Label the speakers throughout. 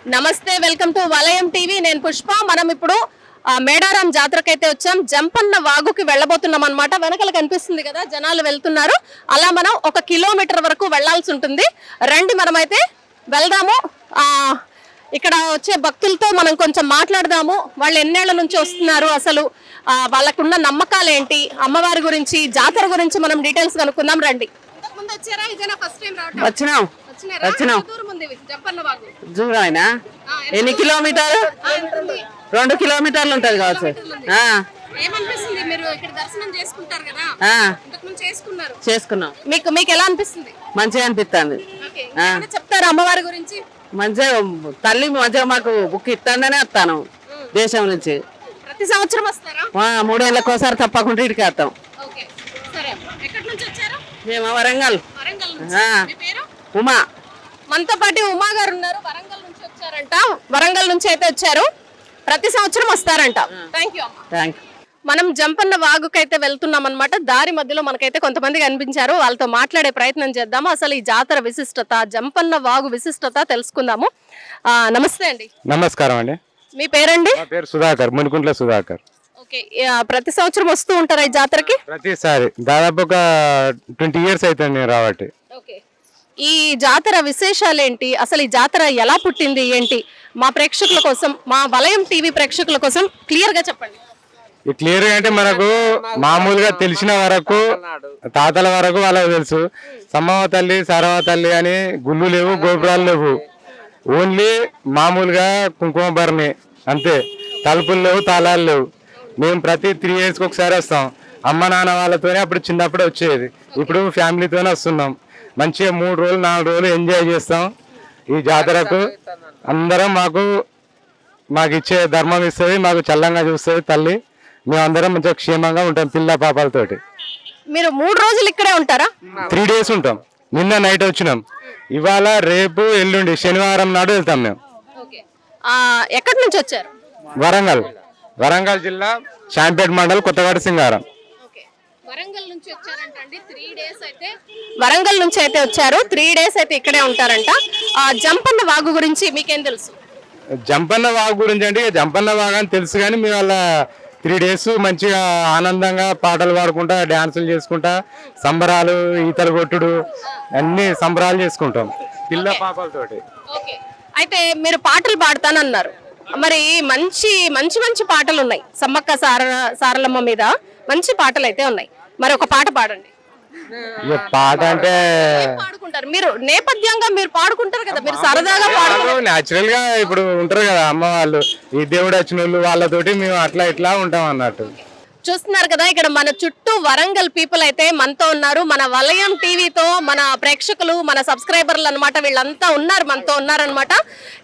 Speaker 1: నమస్తే, welcome to వలయం TV. నేను పుష్ప. మనం ఇప్పుడు మేడారం జాతరకైతే వచ్చాం. జంపన్న వాగుకి వెళ్ళబోతున్నాం అన్నమాట. వెనకాల కనిపిస్తుంది కదా, జనాలు వెళ్తున్నారు. అలా మనం 1 కిలోమీటర్ వరకు వెళ్లాల్సి ఉంటుంది. రండి మనమైతే వెళ్దాము. ఇక్కడ వచ్చే భక్తులతో మనం కొంచెం మాట్లాడదాము. వాళ్ళు ఎన్నేళ్ల నుంచి వస్తున్నారు, అసలు వాళ్ళకున్న నమ్మకాలు ఏంటి, అమ్మవారి గురించి, జాతర గురించి మనం డీటెయిల్స్ కనుక్కుందాం. రండి.
Speaker 2: వచ్చినాం. దూరమైనా ఎన్ని కిలోమీటర్? 2 కిలోమీటర్లు ఉంటది కావచ్చు. చేసుకున్నాం.
Speaker 1: మీకు ఎలా అనిపిస్తుంది?
Speaker 2: మంచిగా అనిపిస్తుంది.
Speaker 1: చెప్తారు అమ్మవారి గురించి.
Speaker 2: మంచిగా తల్లి మంచిగా మాకు బుక్ ఇస్తానే వస్తాను దేశం నుంచి.
Speaker 1: ప్రతి సంవత్సరం వస్తారా?
Speaker 2: 3 ఏళ్ళకోసారి తప్పకుండా ఇటుకి వస్తాం. మేము వరంగల్. ఉమా.
Speaker 1: మనతో పాటు ఉమా గారు ఉన్నారు. వరంగల్ నుంచి వచ్చారంట. వరంగల్ నుంచి అయితే వచ్చారు. ప్రతి సంవత్సరం వస్తారంట. Thank you. మనం జంపన్న వాగుకైతే వెళ్తున్నాం అనమాట. దారి మధ్యలో మనకైతే కొంతమంది కనిపించారు. వాళ్ళతో మాట్లాడే ప్రయత్నం చేద్దాము. అసలు ఈ జాతర విశిష్టత, జంపన్న వాగు విశిష్టత తెలుసుకుందాము. నమస్తే అండి.
Speaker 3: నమస్కారం అండి.
Speaker 1: మీ పేరండి?
Speaker 3: పేరు సుధాకర్, మునికుంట్ల సుధాకర్.
Speaker 1: ఓకే. ప్రతి సంవత్సరం వస్తూ ఉంటారా ఈ జాతరకి?
Speaker 3: ప్రతిసారి దాదాపు ఒక 20 ఇయర్స్ అవుతుంది నేను రావట్టి.
Speaker 1: ఓకే. ఈ జాతర విశేషాలు ఏంటి, అసలు ఈ జాతర ఎలా పుట్టింది ఏంటి, మా ప్రేక్షకుల కోసం, మా వలయం టీవీ ప్రేక్షకుల కోసం క్లియర్ గా చెప్పండి.
Speaker 3: ఈ క్లియర్ గా అంటే మనకు మామూలుగా తెలిసిన వరకు తాతల వరకు వాళ్ళకి తెలుసు. సమ్మవ తల్లి, సారవ తల్లి అని గుళ్ళు లేవు, గోపురాలు లేవు. ఓన్లీ మామూలుగా కుంకుమ భరణి అంతే. తలుపులు లేవు, తాళాలు లేవు. మేము ప్రతి 3 ఇయర్స్కి ఒకసారి వస్తాం. అమ్మ నాన్న వాళ్ళతోనే అప్పుడు చిన్నప్పుడే వచ్చేది. ఇప్పుడు ఫ్యామిలీతోనే వస్తున్నాం. మంచిగా 3 రోజులు 4 రోజులు ఎంజాయ్ చేస్తాం. ఈ జాతరకు అందరం మాకు ఇచ్చే ధర్మం ఇస్తుంది, మాకు చల్లంగా చూస్తుంది తల్లి. మేమందరం మంచిగా క్షేమంగా ఉంటాం పిల్ల పాపాలతోటి.
Speaker 1: మీరు 3 రోజులు ఇక్కడే ఉంటారా?
Speaker 3: 3 డేస్ ఉంటాం. నిన్న నైట్ వచ్చినాం. ఇవాళ, రేపు, ఎల్లుండి శనివారం నాడు వెళ్తాం మేము.
Speaker 1: ఎక్కడి నుంచి వచ్చారు?
Speaker 3: వరంగల్ జిల్లా షాంపేట్ మండల్, కొత్తగూడ సింగారం.
Speaker 1: వరంగల్ నుంచి వచ్చారంటండి. 3 డేస్ అయితే వరంగల్ నుంచి అయితే వచ్చారు. 3 డేస్ అయితే ఇక్కడే ఉంటారంట. జంపన్న వాగు గురించి మీకేం తెలుసు?
Speaker 3: జంపన్న వాగు గురించి అంటే జంపన్న వాగు అని తెలుసు, కానీ మేము వాళ్ళ 3 డేస్ మంచిగా ఆనందంగా పాటలు పాడుకుంటా, డాన్సులు చేసుకుంటా, సంబరాలు, ఈతలు కొట్టుడు, అన్ని సంబరాలు చేసుకుంటాం పిల్ల పాపలతోటి.
Speaker 1: అయితే మీరు పాటలు పాడతానన్నారు. మరి మంచి మంచి మంచి పాటలు ఉన్నాయి. సమ్మక్క సారలమ్మ మీద మంచి పాటలు అయితే ఉన్నాయి. మరి ఒక పాట పాడండి.
Speaker 3: పాట అంటే
Speaker 1: పాడుకుంటారు మీరు, నేపథ్యంగా మీరు పాడుకుంటారు కదా, మీరు సరదాగా పాడుకుంటారు.
Speaker 3: న్యాచురల్ గా ఇప్పుడు ఉంటారు కదా అమ్మ వాళ్ళు, ఈ దేవుడు వచ్చిన వాళ్ళు, వాళ్ళతోటి మేము అట్లా ఇట్లా ఉంటాం అన్నట్టు.
Speaker 1: చూస్తున్నారు కదా, ఇక్కడ మన చుట్టూ వరంగల్ పీపుల్ అయితే మనతో ఉన్నారు. మన వలయం టీవీతో మన ప్రేక్షకులు, మన సబ్స్క్రైబర్లు అనమాట, వీళ్ళంతా ఉన్నారు, మనతో ఉన్నారనమాట.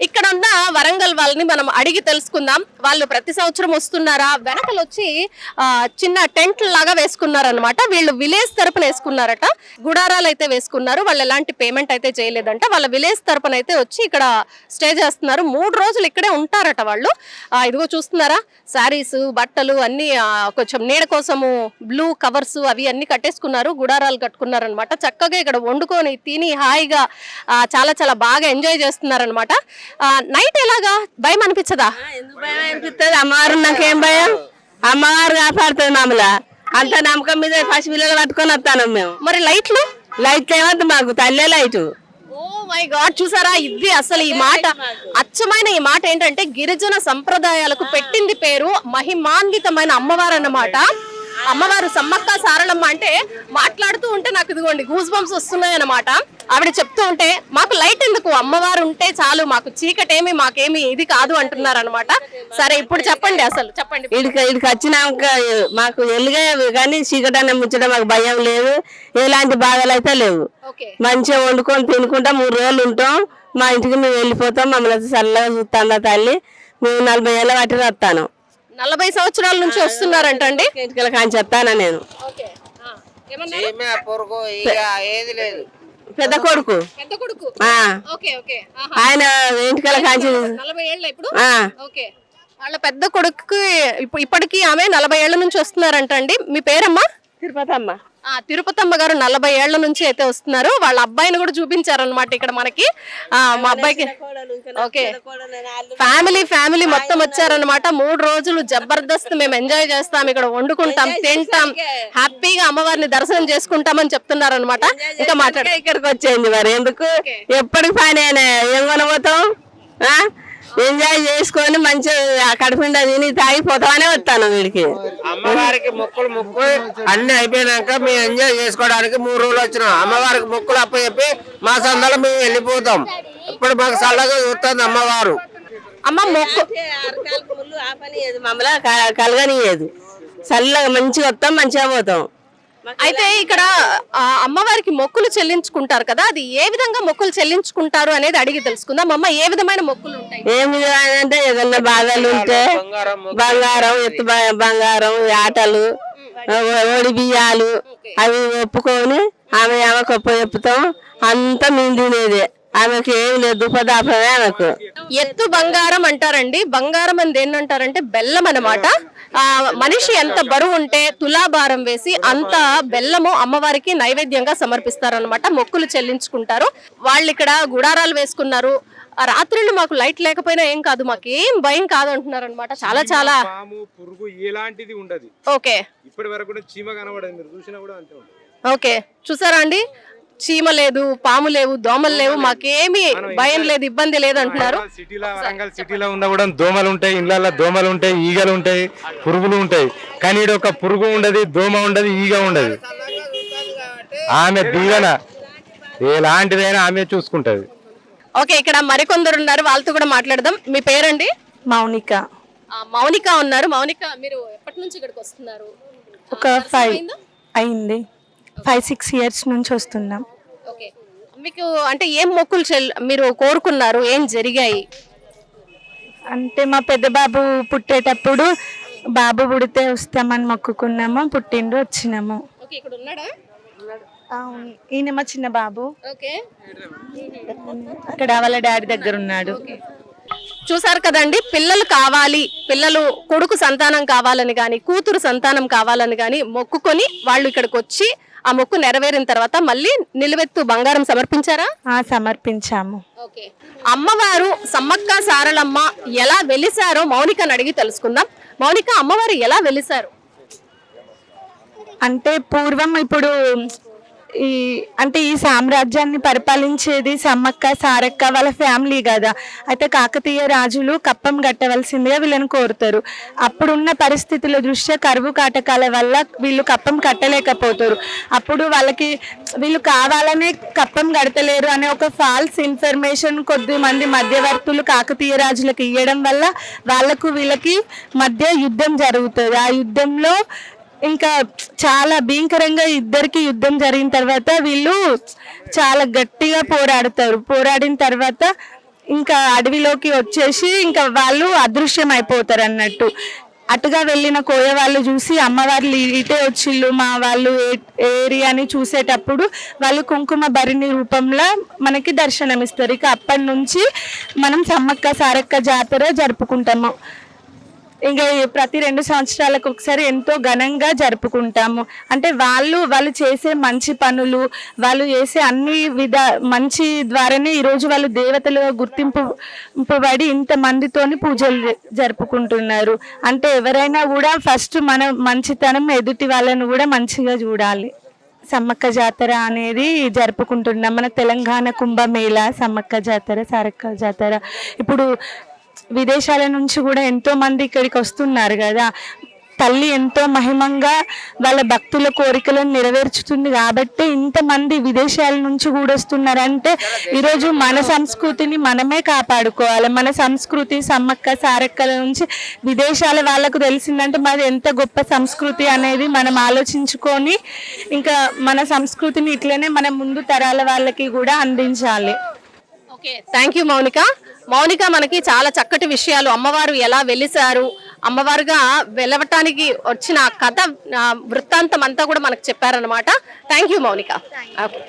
Speaker 1: ఇక్కడ ఉన్న వరంగల్ వాళ్ళని మనం అడిగి తెలుసుకుందాం. వాళ్ళు ప్రతి సంవత్సరం వస్తున్నారా? వెనకలు వచ్చి చిన్న టెంట్ లాగా వేసుకున్నారనమాట. వీళ్ళు విలేజ్ తరపున వేసుకున్నారట. గుడారాలు అయితే వేసుకున్నారు. వాళ్ళు ఎలాంటి పేమెంట్ అయితే చేయలేదంట. వాళ్ళ విలేజ్ తరపున అయితే వచ్చి ఇక్కడ స్టే చేస్తున్నారు. 3 రోజులు ఇక్కడే ఉంటారట వాళ్ళు. ఇదిగో చూస్తున్నారా, శారీస్, బట్టలు అన్ని కొంచెం నీడ కోసము బ్లూ కవర్స్ అవి అన్ని కట్టేసుకున్నారు, గుడారాలు కట్టుకున్నారు అనమాట. చక్కగా ఇక్కడ వండుకొని తిని హాయిగా చాలా చాలా బాగా ఎంజాయ్ చేస్తున్నారనమాట. నైట్ ఎలాగా భయం అనిపించదా?
Speaker 2: ఎందుకు భయం అనిపిస్తుంది? అమ్మవారు నాకేం భయం, అమ్మవారు కాపాడుతుంది మామూలు. అంత నమ్మకం మీద పసి పిల్లలు పట్టుకొని వస్తాను మేము.
Speaker 1: మరి లైట్లు
Speaker 2: ఏమద్దు మాకు, తల్లే లైటు.
Speaker 1: ఓ మై గాడ్, చూసారా, ఇది అసలు ఈ మాట, అచ్చమైన ఈ మాట ఏంటంటే గిరిజన సంప్రదాయాలకు పెట్టింది పేరు మహిమాన్వితమైన అమ్మవారు అన్నమాట. అమ్మవారు సమ్మక్క సారలమ్మ అంటే మాట్లాడుతూ ఉంటే నాకు ఇదిగోండి గూస్ బంప్స్ వస్తున్నాయి అన్నమాట. ఆవిడ చెప్తూ ఉంటే మాకు లైట్ ఎందుకు, అమ్మవారు ఉంటే చాలు, మాకు చీకటేమి మాకేమి ఇది కాదు అంటున్నారు అనమాట. సరే, ఇప్పుడు చెప్పండి, అసలు చెప్పండి.
Speaker 2: ఇక్కడికి వచ్చినాక మాకు ఎల్లుగా కానీ చీకటాన్ని ముచ్చడం మాకు భయం లేదు, ఎలాంటి బాధలు అయితే లేవు. మంచిగా వండుకొని తినుకుంటా 3 రోజులు ఉంటాం. మా ఇంటికి మేము వెళ్ళిపోతాం. మమ్మల్ని చల్లగా చూస్తాను తల్లి. మేము 40 ఏళ్ళ బట్టి వస్తాను.
Speaker 1: 40 సంవత్సరాల నుంచి వస్తున్నారంటండి.
Speaker 2: ఇంటికి కాని చెప్తానా నేను. పెద్ద కొడుకు ఆయన ఇంటికల కాంచి
Speaker 1: 40 ఏళ్ళ ఇప్పుడు. వాళ్ళ పెద్ద కొడుకు ఇప్పటికీ ఆమె 40 ఏళ్ల నుంచి వస్తున్నారంటండి. మీ పేరమ్మా?
Speaker 2: తిరుపతి అమ్మ.
Speaker 1: తిరుపతమ్మ గారు 40 ఏళ్ల నుంచి అయితే వస్తున్నారు. వాళ్ళ అబ్బాయిని కూడా చూపించారనమాట ఇక్కడ మనకి. మా అబ్బాయికి ఓకే ఫ్యామిలీ మొత్తం వచ్చారనమాట. 3 రోజులు జబర్దస్త్ మేము ఎంజాయ్ చేస్తాం, ఇక్కడ వండుకుంటాం, తింటాం, హ్యాపీగా అమ్మవారిని దర్శనం చేసుకుంటామని చెప్తున్నారనమాట. ఇంకా మాట్లాడ
Speaker 2: ఇక్కడికి వచ్చేయండి మరి ఎందుకు ఎప్పటికి పని ఏం కొనబోతాం, ఎంజాయ్ చేసుకొని మంచిగా కడుపుండా తిని తాగిపోతామనే వస్తాను వీడికి.
Speaker 4: అమ్మవారికి మొక్కు అన్ని అయిపోయినాక మేము ఎంజాయ్ చేసుకోవడానికి 3 రోజులు వచ్చినాం. అమ్మవారికి మొక్కులు అప్పచెప్పి మా సందలో మేము వెళ్ళిపోతాం. ఇప్పుడు మాకు చల్లగా చూస్తుంది అమ్మవారు.
Speaker 1: అమ్మ మొక్కు
Speaker 2: మమ్మల్ని కలగనియదు, చల్లగా మంచిగా వస్తాం, మంచిగా పోతాం.
Speaker 1: అయితే ఇక్కడ అమ్మవారికి మొక్కులు చెల్లించుకుంటారు కదా, అది ఏ విధంగా మొక్కులు చెల్లించుకుంటారు అనేది అడిగి తెలుసుకుందాం. అమ్మ ఏ విధమైన మొక్కులు ఉంటాయి?
Speaker 2: ఏమి అంటే ఏదన్నా బాధలు ఉంటే బంగారం, ఎత్తు బంగారం, ఆటలు, ఒడి బియ్యాలు అవి ఒప్పుకొని ఆమెకు ఒప్పు చెప్పుతాం. అంతా మేము తినేదే, ఆమెకు ఏం లేదు, దుపదాపమే ఆమెకు.
Speaker 1: ఎత్తు బంగారం అంటారండి. బంగారం అని దేన్నంటారంటే బెల్లం అన్నమాట. మనిషి ఎంత బరువు ఉంటే తులాభారం వేసి అంత బెల్లము అమ్మవారికి నైవేద్యంగా సమర్పిస్తారనమాట. మొక్కులు చెల్లించుకుంటారు. వాళ్ళు ఇక్కడ గుడారాలు వేసుకున్నారు. రాత్రులు మాకు లైట్ లేకపోయినా ఏం కాదు, మాకు ఏం భయం కాదు అంటున్నారు అనమాట. చాలా
Speaker 3: పాము పురుగు ఎలాంటిది ఉండదు.
Speaker 1: ఓకే,
Speaker 3: ఇప్పటి వరకు కూడా చీమ కనబడదు, మీరు చూసినా కూడా అంతే ఉంటుంది.
Speaker 1: ఓకే చూసారా అండి, చీమ లేదు, పాము లేవు, దోమలు లేవు, మాకేమి భయం లేదు, ఇబ్బంది లేదు అంటున్నారు.
Speaker 3: వరంగల్ సిటీలో ఉన్న కూడా దోమలు ఉంటాయి, ఇళ్ళల్లో దోమలు ఉంటాయి, ఈగలు ఉంటాయి, పురుగులు ఉంటాయి. కానీ ఇక్కడ ఒక పురుగు ఉండదు, దోమ ఉండదు, ఈగ ఉండదు. ఆమె దీవెన ఎలాంటిదైనా ఆమె చూసుకుంటది.
Speaker 1: ఓకే, ఇక్కడ మరికొందరు ఉన్నారు, వాళ్ళతో కూడా మాట్లాడదాం. మీ పేరండి?
Speaker 5: మౌనిక.
Speaker 1: మౌనిక ఉన్నారు. మౌనిక, మీరు ఎప్పటి నుంచి ఇక్కడికి వస్తున్నారు?
Speaker 5: ఒక 5-6 ఇయర్స్ నుంచి వస్తున్నాం.
Speaker 1: ఓకే, మీకు అంటే ఏం మొక్కులు మీరు కోరుకున్నారు, ఏం జరిగాయి?
Speaker 5: అంటే మా పెద్ద బాబు పుట్టేటప్పుడు బాబు పుడితే వస్తామని మొక్కుకున్నాము, పుట్టిండు, వచ్చినాము.
Speaker 1: ఓకే, ఇక్కడ ఉన్నాడా?
Speaker 5: ఈయన మా చిన్న బాబు.
Speaker 1: ఓకే,
Speaker 5: ఇక్కడ వాళ్ళ డాడీ దగ్గర ఉన్నాడు.
Speaker 1: చూసారు కదండి, పిల్లలు కావాలి, పిల్లలు కొడుకు సంతానం కావాలని కానీ కూతురు సంతానం కావాలని కానీ మొక్కుకొని వాళ్ళు ఇక్కడికి వచ్చి ఆ మొక్కు నెరవేరిన తర్వాత మళ్ళీ నిలువెత్తు బంగారం సమర్పించారా?
Speaker 5: సమర్పించాము.
Speaker 1: ఓకే, అమ్మవారు సమ్మక్క సారలమ్మ ఎలా వెలిసారో మౌనికని అడిగి తెలుసుకుందాం. మౌనిక, అమ్మవారు ఎలా వెలిసారు?
Speaker 5: అంటే పూర్వం ఇప్పుడు ఈ సామ్రాజ్యాన్ని పరిపాలించేది సమ్మక్క సారక్క వాళ్ళ ఫ్యామిలీ కదా. అయితే కాకతీయ రాజులు కప్పం కట్టవలసిందిగా వీళ్ళని కోరుతారు. అప్పుడున్న పరిస్థితుల దృష్ట్యా కరువు కాటకాల వల్ల వీళ్ళు కప్పం కట్టలేకపోతారు. అప్పుడు వీళ్ళు కావాలనే కప్పం కడతలేరు అనే ఒక ఫాల్స్ ఇన్ఫర్మేషన్ కొద్దిమంది మధ్యవర్తులు కాకతీయ రాజులకు ఇవ్వడం వల్ల వాళ్ళకు వీళ్ళకి మధ్య యుద్ధం జరుగుతుంది. ఆ యుద్ధంలో ఇంకా చాలా భీకరంగా ఇద్దరికి యుద్ధం జరిగిన తర్వాత వీళ్ళు చాలా గట్టిగా పోరాడిన తర్వాత ఇంకా అడవిలోకి వచ్చేసి ఇంకా వాళ్ళు అదృశ్యం అయిపోతారు అన్నట్టు. అటుగా వెళ్ళిన కోయ వాళ్ళు చూసి అమ్మవార్లు ఇటే వచ్చిళ్ళు మా వాళ్ళు ఏరియాని చూసేటప్పుడు వాళ్ళు కుంకుమ భరిణి రూపంలో మనకి దర్శనమిస్తారు. ఇక అప్పటి నుంచి మనం సమ్మక్క సారక్క జాతర జరుపుకుంటాము. ఇంకా ప్రతి 2 సంవత్సరాలకు ఒకసారి ఎంతో ఘనంగా జరుపుకుంటాము. అంటే వాళ్ళు చేసే మంచి పనులు, వాళ్ళు చేసే అన్ని మంచి ద్వారానే ఈరోజు వాళ్ళు దేవతలుగా గుర్తింపబడి ఇంతమందితోని పూజలు జరుపుకుంటున్నారు. అంటే ఎవరైనా కూడా ఫస్ట్ మన మంచితనం ఎదుటి వాళ్ళను కూడా మంచిగా చూడాలి. సమ్మక్క జాతర అనేది జరుపుకుంటున్నాం. మన తెలంగాణ కుంభమేళ, సమ్మక్క జాతర, సారక్క జాతర. ఇప్పుడు విదేశాల నుంచి కూడా ఎంతో మంది ఇక్కడికి వస్తున్నారు కదా. తల్లి ఎంతో మహిమంగా వాళ్ళ భక్తుల కోరికలను నెరవేర్చుతుంది కాబట్టి ఇంతమంది విదేశాల నుంచి కూడా వస్తున్నారంటే ఈరోజు మన సంస్కృతిని మనమే కాపాడుకోవాలి. మన సంస్కృతి సమ్మక్క సారక్కల నుంచి విదేశాల వాళ్ళకు తెలిసిందంటే మాది ఎంత గొప్ప సంస్కృతి అనేది మనం ఆలోచించుకొని ఇంకా మన సంస్కృతిని ఇట్లనే మన ముందు తరాల వాళ్ళకి కూడా అందించాలి.
Speaker 1: Okay, thank you Mounika. Mounika మనకి చాలా చక్కటి విషయాలు, అమ్మవారు ఎలా వెలిసారు, అమ్మవారుగా వెలవటానికి వచ్చిన కథ వృత్తాంతం అంతా కూడా మనకు చెప్పారనమాట. Thank you Mounika. ఓకే.